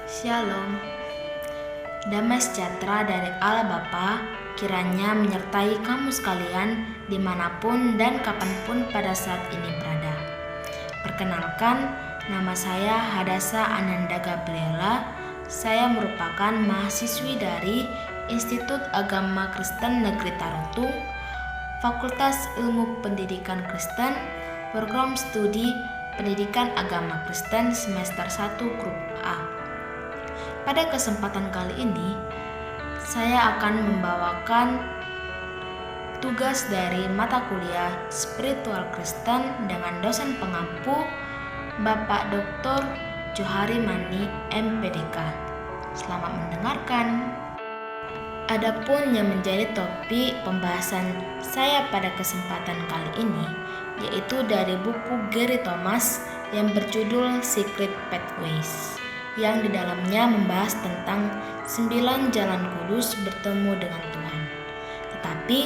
Shalom, damai sejahtera dari Allah Bapa kiranya menyertai kamu sekalian dimanapun dan kapanpun pada saat ini berada. Perkenalkan, nama saya Hadasa Ananda Gabriela. Saya merupakan mahasiswi dari Institut Agama Kristen Negeri Tarutung, Fakultas Ilmu Pendidikan Kristen, Program Studi Pendidikan Agama Kristen semester 1 Grup A. Pada kesempatan kali ini, saya akan membawakan tugas dari mata kuliah Spiritual Kristen dengan dosen pengampu Bapak Dr. Johari Mani, MPDK. Selamat mendengarkan. Adapun yang menjadi topik pembahasan saya pada kesempatan kali ini, yaitu dari buku Gary Thomas yang berjudul Secret Pathways, yang di dalamnya membahas tentang 9 jalan kudus bertemu dengan Tuhan. Tetapi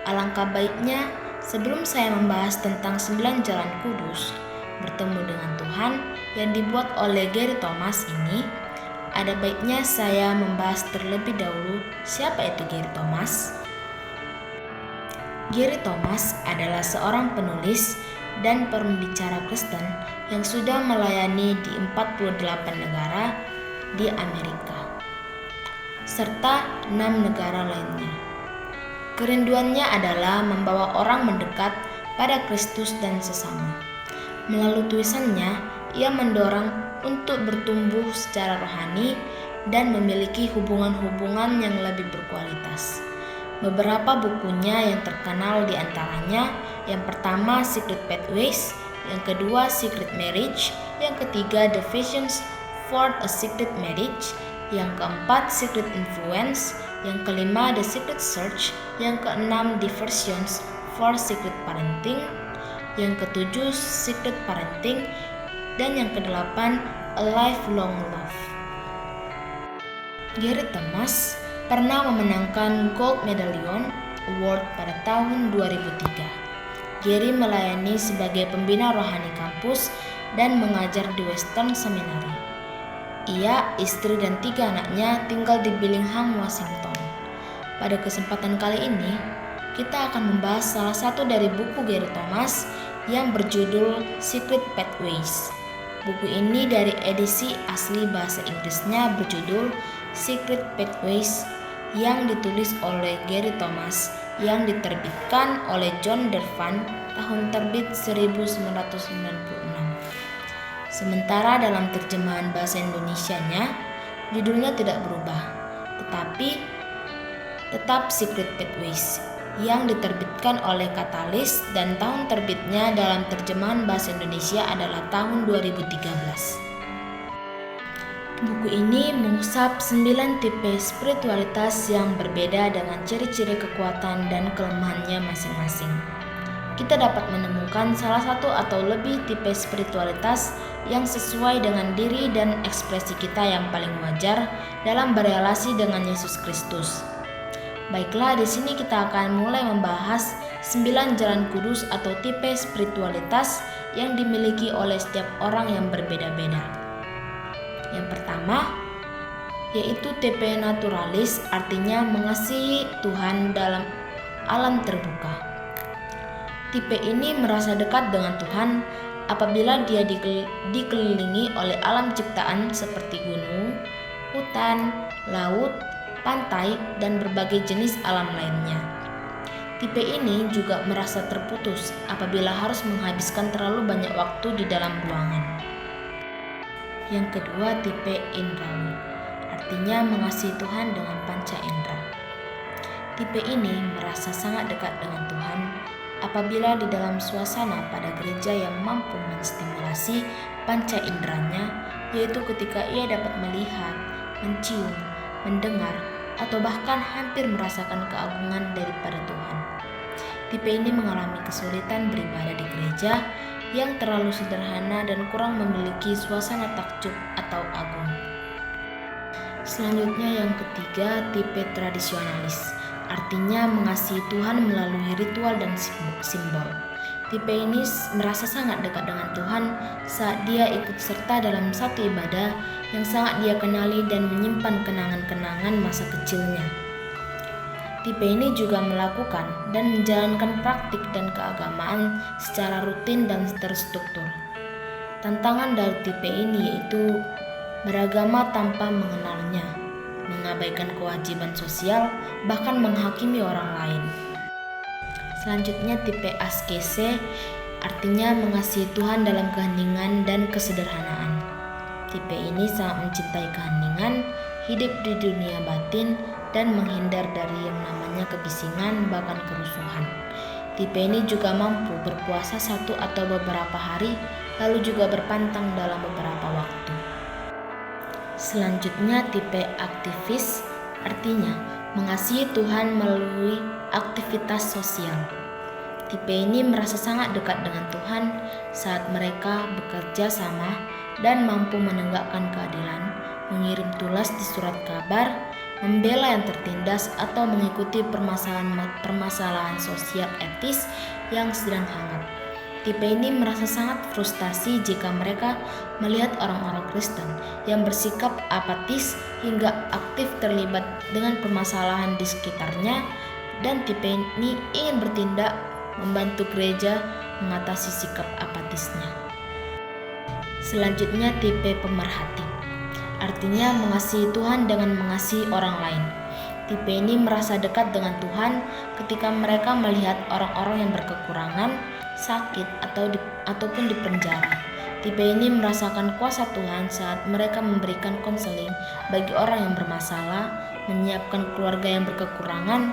alangkah baiknya sebelum saya membahas tentang 9 jalan kudus bertemu dengan Tuhan yang dibuat oleh Gary Thomas ini, ada baiknya saya membahas terlebih dahulu siapa itu Gary Thomas. Gary Thomas adalah seorang penulis dan pembicara Kristen yang sudah melayani di 48 negara di Amerika, serta 6 negara lainnya. Kerinduannya adalah membawa orang mendekat pada Kristus dan sesama. Melalui tulisannya, ia mendorong untuk bertumbuh secara rohani dan memiliki hubungan-hubungan yang lebih berkualitas. Beberapa bukunya yang terkenal diantaranya, yang pertama Secret Pathways, yang kedua Secret Marriage, yang ketiga The Visions for a Secret Marriage, yang keempat Secret Influence, yang kelima The Secret Search, yang keenam Diversions for Secret Parenting, yang ketujuh Secret Parenting, dan yang kedelapan A Lifelong Love. Gary Thomas pernah memenangkan Gold Medallion Award pada tahun 2003. Gary melayani sebagai pembina rohani kampus dan mengajar di Western Seminary. Ia, istri dan 3 anaknya tinggal di Bellingham, Washington. Pada kesempatan kali ini, kita akan membahas salah satu dari buku Gary Thomas yang berjudul Secret Pathways. Buku ini dari edisi asli bahasa Inggrisnya berjudul Secret Pathways yang ditulis oleh Gary Thomas yang diterbitkan oleh John Dervan tahun terbit 1996. Sementara dalam terjemahan bahasa Indonesianya, judulnya tidak berubah, tetapi tetap Secret Pathways yang diterbitkan oleh Katalis dan tahun terbitnya dalam terjemahan bahasa Indonesia adalah tahun 2013. Buku ini mengusap 9 tipe spiritualitas yang berbeda dengan ciri-ciri kekuatan dan kelemahannya masing-masing. Kita dapat menemukan salah satu atau lebih tipe spiritualitas yang sesuai dengan diri dan ekspresi kita yang paling wajar dalam berelasi dengan Yesus Kristus. Baiklah, di sini kita akan mulai membahas 9 jalan kudus atau tipe spiritualitas yang dimiliki oleh setiap orang yang berbeda-beda. Yang pertama, yaitu tipe naturalis, artinya mengasihi Tuhan dalam alam terbuka. Tipe ini merasa dekat dengan Tuhan apabila dia dikelilingi oleh alam ciptaan seperti gunung, hutan, laut, pantai, dan berbagai jenis alam lainnya. Tipe ini juga merasa terputus apabila harus menghabiskan terlalu banyak waktu di dalam ruangan. Yang kedua, tipe indrawi, artinya mengasihi Tuhan dengan panca indera. Tipe ini merasa sangat dekat dengan Tuhan apabila di dalam suasana pada gereja yang mampu menstimulasi panca inderanya, yaitu ketika ia dapat melihat, mencium, mendengar, atau bahkan hampir merasakan keagungan daripada Tuhan. Tipe ini mengalami kesulitan beribadah di gereja yang terlalu sederhana dan kurang memiliki suasana takjub atau agung. Selanjutnya yang ketiga, tipe tradisionalis, artinya mengasihi Tuhan melalui ritual dan simbol. Tipe ini merasa sangat dekat dengan Tuhan saat dia ikut serta dalam satu ibadah yang sangat dia kenali dan menyimpan kenangan-kenangan masa kecilnya. Tipe ini juga melakukan dan menjalankan praktik dan keagamaan secara rutin dan terstruktur. Tantangan dari tipe ini yaitu beragama tanpa mengenalnya, mengabaikan kewajiban sosial, bahkan menghakimi orang lain. Selanjutnya tipe askese, artinya mengasihi Tuhan dalam keheningan dan kesederhanaan. Tipe ini sangat mencintai keheningan, hidup di dunia batin, dan menghindar dari yang namanya kebisingan bahkan kerusuhan. Tipe ini juga mampu berpuasa 1 atau beberapa hari, lalu juga berpantang dalam beberapa waktu. Selanjutnya tipe aktivis, artinya mengasihi Tuhan melalui aktivitas sosial. Tipe ini merasa sangat dekat dengan Tuhan saat mereka bekerja sama dan mampu menegakkan keadilan, mengirim tulas di surat kabar, membela yang tertindas, atau mengikuti permasalahan sosial etis yang sedang hangat. Tipe ini merasa sangat frustasi jika mereka melihat orang-orang Kristen yang bersikap apatis hingga aktif terlibat dengan permasalahan di sekitarnya, dan tipe ini ingin bertindak membantu gereja mengatasi sikap apatisnya. Selanjutnya tipe pemerhati, artinya mengasihi Tuhan dengan mengasihi orang lain. Tipe ini merasa dekat dengan Tuhan ketika mereka melihat orang-orang yang berkekurangan, sakit, ataupun di penjara. Tipe ini merasakan kuasa Tuhan saat mereka memberikan konseling bagi orang yang bermasalah, menyiapkan keluarga yang berkekurangan,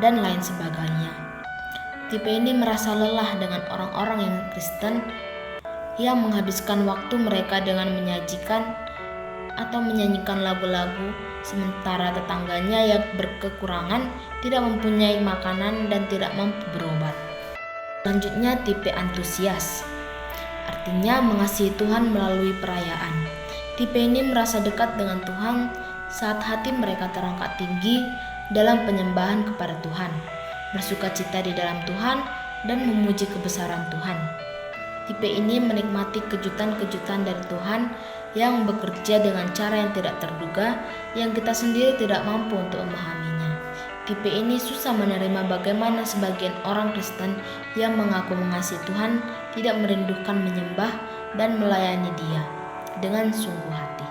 dan lain sebagainya. Tipe ini merasa lelah dengan orang-orang yang Kristen yang menghabiskan waktu mereka dengan menyajikan atau menyanyikan lagu-lagu, sementara tetangganya yang berkekurangan tidak mempunyai makanan dan tidak mampu berobat. Selanjutnya tipe antusias, artinya mengasihi Tuhan melalui perayaan. Tipe ini merasa dekat dengan Tuhan saat hati mereka terangkat tinggi dalam penyembahan kepada Tuhan, bersukacita di dalam Tuhan, dan memuji kebesaran Tuhan. Tipe ini menikmati kejutan-kejutan dari Tuhan yang bekerja dengan cara yang tidak terduga, yang kita sendiri tidak mampu untuk memahaminya. Tipe ini susah menerima bagaimana sebagian orang Kristen yang mengaku mengasihi Tuhan tidak merindukan menyembah dan melayani Dia dengan sungguh hati.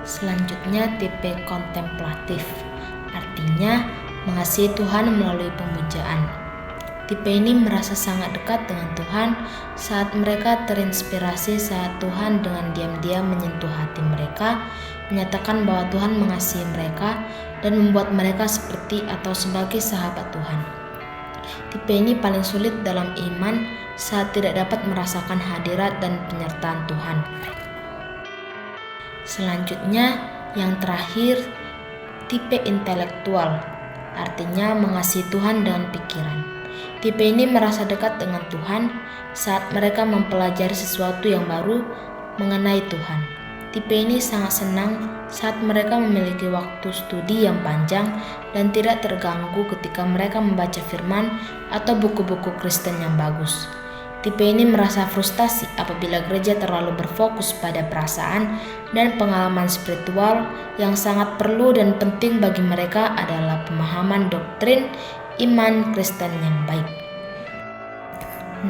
Selanjutnya tipe kontemplatif, artinya mengasihi Tuhan melalui pemujaan. Tipe ini merasa sangat dekat dengan Tuhan saat mereka terinspirasi saat Tuhan dengan diam-diam menyentuh hati mereka, menyatakan bahwa Tuhan mengasihi mereka dan membuat mereka seperti atau sebagai sahabat Tuhan. Tipe ini paling sulit dalam iman saat tidak dapat merasakan hadirat dan penyertaan Tuhan. Selanjutnya, yang terakhir, tipe intelektual, artinya mengasihi Tuhan dengan pikiran. Tipe ini merasa dekat dengan Tuhan saat mereka mempelajari sesuatu yang baru mengenai Tuhan. Tipe ini sangat senang saat mereka memiliki waktu studi yang panjang dan tidak terganggu ketika mereka membaca firman atau buku-buku Kristen yang bagus. Tipe ini merasa frustasi apabila gereja terlalu berfokus pada perasaan dan pengalaman spiritual. Yang sangat perlu dan penting bagi mereka adalah pemahaman doktrin iman Kristen yang baik.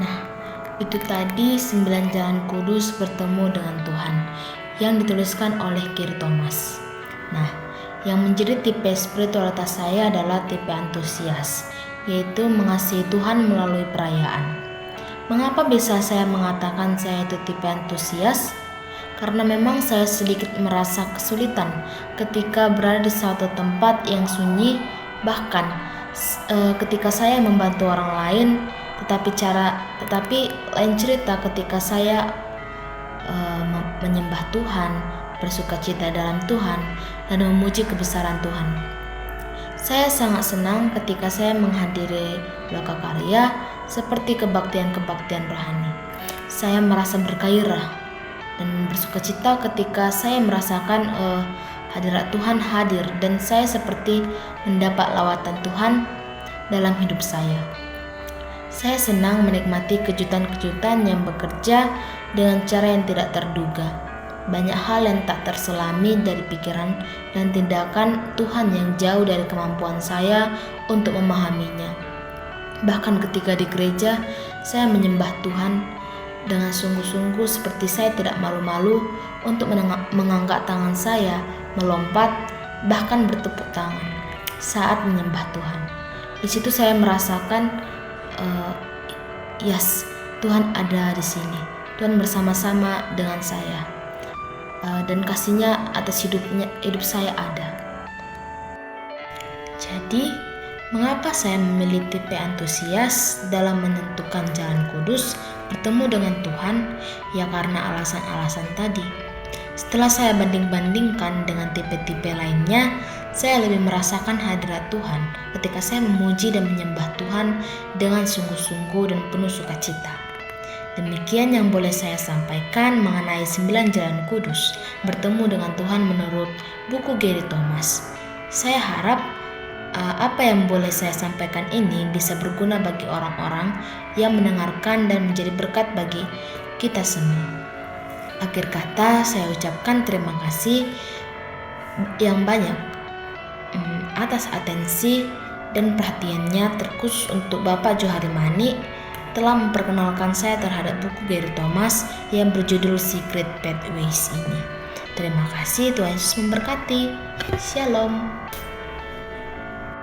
Nah, itu tadi 9 jalan kudus bertemu dengan Tuhan yang dituliskan oleh Kiri Thomas. Nah, yang menjadi tipe spiritualitas saya adalah tipe antusias, yaitu mengasihi Tuhan melalui perayaan. Mengapa bisa saya mengatakan saya itu tipe antusias? Karena memang saya sedikit merasa kesulitan ketika berada di suatu tempat yang sunyi, bahkan ketika saya membantu orang lain, tetapi lain cerita ketika saya menyembah Tuhan, bersukacita dalam Tuhan, dan memuji kebesaran Tuhan. Saya sangat senang ketika saya menghadiri lokakarya seperti kebaktian-kebaktian rohani. Saya merasa bergairah dan bersukacita ketika saya merasakan hadirat Tuhan hadir, dan saya seperti mendapat lawatan Tuhan dalam hidup saya. Saya senang menikmati kejutan-kejutan yang bekerja dengan cara yang tidak terduga. banyak hal yang tak terselami dari pikiran dan tindakan Tuhan yang jauh dari kemampuan saya untuk memahaminya. Bahkan ketika di gereja, saya menyembah Tuhan dengan sungguh-sungguh seperti saya tidak malu-malu untuk mengangkat tangan saya, melompat, bahkan bertepuk tangan saat menyembah Tuhan. Di situ saya merasakan, yes, Tuhan ada di sini. Tuhan bersama-sama dengan saya, dan kasih-Nya atas hidup saya ada. Jadi, mengapa saya memilih tipe antusias dalam menentukan jalan kudus bertemu dengan Tuhan? Ya karena alasan-alasan tadi. Setelah saya banding-bandingkan dengan tipe-tipe lainnya, saya lebih merasakan hadirat Tuhan ketika saya memuji dan menyembah Tuhan dengan sungguh-sungguh dan penuh sukacita. Demikian yang boleh saya sampaikan mengenai 9 jalan kudus bertemu dengan Tuhan menurut buku Gary Thomas. Saya harap apa yang boleh saya sampaikan ini bisa berguna bagi orang-orang yang mendengarkan dan menjadi berkat bagi kita semua. Akhir kata, saya ucapkan terima kasih yang banyak atas atensi dan perhatiannya, terkhusus untuk Bapak Johari Mani telah memperkenalkan saya terhadap buku Gary Thomas yang berjudul Secret Pathways ini. Terima kasih, Tuhan Yesus memberkati. Shalom.